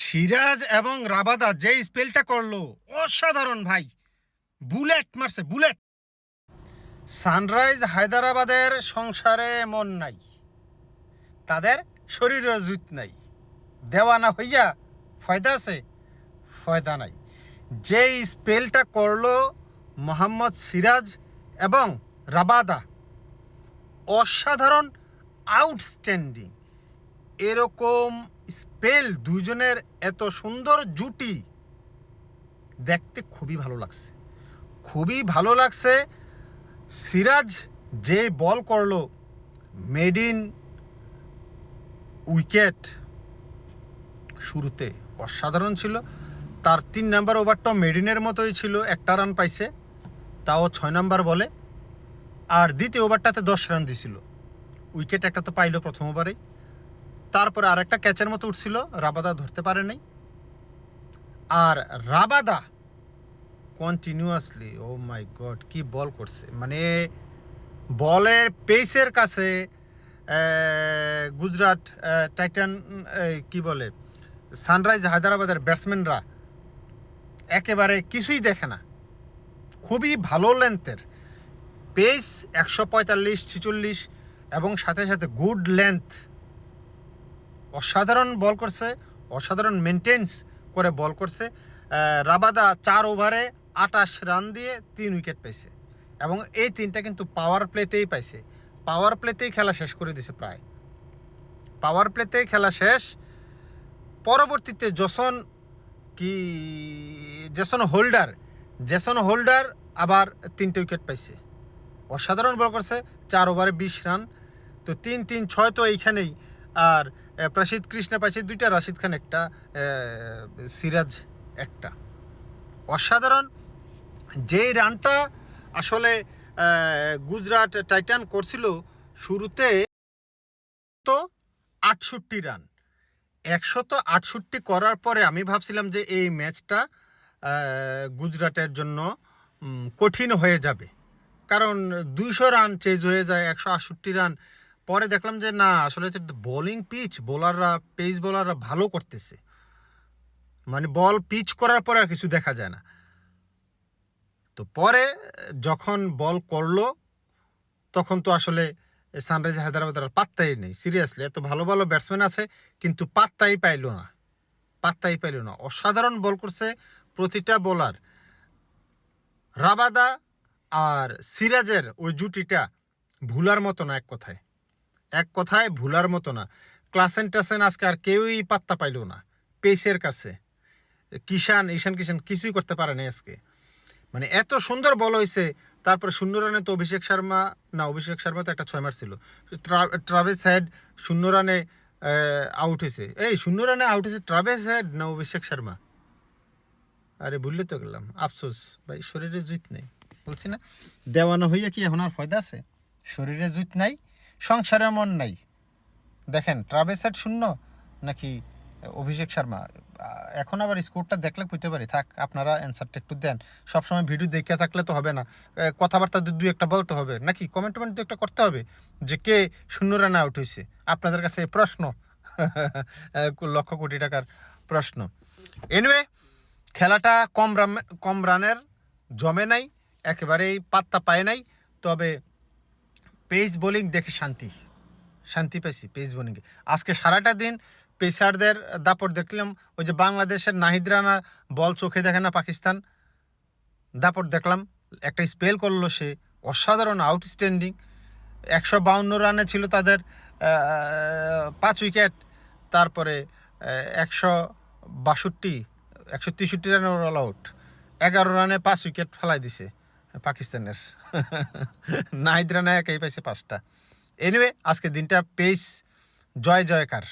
সিরাজ এবং রাবাদা যে স্পেলটা করলো অসাধারণ ভাই। বুলেট মারছে, বুলেট। সানরাইজ হায়দ্রাবাদের সংসারে মন নাই, তাদের শরীরে জুত নাই। দেওয়ানা হইয়া ফয়দা আছে? ফয়দা নাই। যে স্পেলটা করলো মোহাম্মদ সিরাজ এবং রাবাদা, অসাধারণ, আউটস্ট্যান্ডিং। এরকম স্পেল দুইজনের এত সুন্দর জুটি দেখতে খুবই ভালো লাগছে, খুবই ভালো লাগছে। সিরাজ যে বল করলো, মেড ইন উইকেট, শুরুতে অসাধারণ ছিল। তার 3 নাম্বার ওভারটা মেডিনের মতোই ছিল, একটা রান পাইছে, তাও 6 নাম্বার বলে। আর দ্বিতীয় ওভারটাতে 10 রান দিছিল, উইকেট একটা তো পাইলো প্রথম ওভারেই। তারপরে আরেকটা ক্যাচের মতো উঠছিল, রাবাদা ধরতে পারে নাই। আর রাবাদা কন্টিনিউয়াসলি, ও মাই গড, কি বল করছে! মানে বলের পেসের কাছে গুজরাট টাইটান, কি বলে, সানরাইজ হায়দ্রাবাদের ব্যাটসম্যানরা একেবারে কিছুই দেখে না। খুবই ভালো লেন্থের পেস, 145-46, এবং সাথে সাথে গুড লেন্থ। অসাধারণ বল করছে, অসাধারণ মেনটেন্স করে বল করছে। রাবাদা 4 ওভারে 28 রান দিয়ে 3 উইকেট পাইছে, এবং এই 3টা কিন্তু পাওয়ার প্লেতেই পাইছে। পাওয়ার প্লেতেই খেলা শেষ করে দিছে, প্রায় পাওয়ার প্লেতেই খেলা শেষ। পরবর্তীতে জেসন হোল্ডার আবার 3টে উইকেট পাইছে। অসাধারণ বল করছে, 4 ওভারে 20 রান। তো 3-3-6 তো এইখানেই। আর প্রসিদ্ধ কৃষ্ণ পাইছে 2টা, রাশিদ খান একটা, সিরাজ একটা। অসাধারণ। যেই রানটা আসলে গুজরাট টাইটান করছিল শুরুতে, তো 68 রান, 168 করার পরে আমি ভাবছিলাম যে এই ম্যাচটা গুজরাটের জন্য কঠিন হয়ে যাবে, কারণ 200 রান চেজ হয়ে যায়, 168 রান। পরে দেখলাম যে না, আসলে বোলিং পিচ, পেস বোলাররা ভালো করতেছে। মানে বল পিচ করার পরে আর কিছু দেখা যায় না। তো পরে যখন বল করলো, তখন তো আসলে সানরাইজ হায়দ্রাবাদের আর পাত্তাই নেই। সিরিয়াসলি, এত ভালো ভালো ব্যাটসম্যান আছে, কিন্তু পাত্তাই পাইল না। অসাধারণ বল করছে প্রতিটা বোলার। রাবাদা আর সিরাজের ওই জুটিটা ভুলার মতো না, এক কথায় ভুলার মতো না। ক্লাসেন টাসেন আজকে আর কেউই পাত্তা পাইল না পেসের কাছে। ঈশান কিষান কিছুই করতে পারে না আজকে। মানে এত সুন্দর বল হয়েছে। তারপরে 0 রানে তো অভিষেক শর্মা তো একটা 6 মারছিল। ট্রাভিস হেড 0 রানে আউট হয়েছে। 0 রানে আউট হয়েছে ট্রাভিস হেড না অভিষেক শর্মা? আরে ভুললে তো গেলাম, আফসোস ভাই, শরীরে জুত নেই। বলছি না, দেওয়ানো হইয়া কি এখন আর ফয়দা আছে? শরীরে জুত নাই, সংসারে মন নাই। দেখেন, ট্রাভিস হেড 0 নাকি অভিষেক শর্মা? এখন আবার স্কোরটা দেখলে বুঝতে পারি। থাক, আপনারা অ্যান্সারটা একটু দেন। সবসময় ভিডিও দেখে থাকলে তো হবে না, কথাবার্তা দু একটা বলতে হবে, নাকি কমেন্ট দু একটা করতে হবে যে কে 0 রানে আউট হয়েছে। আপনাদের কাছে এই প্রশ্ন, লক্ষ কোটি টাকার প্রশ্ন। এনিওয়ে, খেলাটা কম রানের জমে নাই, একেবারেই পাত্তা পায় নাই। তবে পেস বোলিং দেখে শান্তি পাইছি পেস বোলিংয়ে। আজকে সারাটা দিন পেসারদের দাপট দেখলাম। ওই যে বাংলাদেশের নাহিদ রানা বল চোখে দেখে না, পাকিস্তান দাপট দেখলাম। একটা স্পেল করলো সে, অসাধারণ, আউটস্ট্যান্ডিং। 152 রানে ছিল তাদের 5 উইকেট। তারপরে 163 রানে অল আউট। 11 রানে 5 উইকেট ফেলাই দিছে পাকিস্তানের। নাহিদ রানা একাই পাইছে 5টা। এনিওয়ে, আজকে দিনটা পেস জয়কার।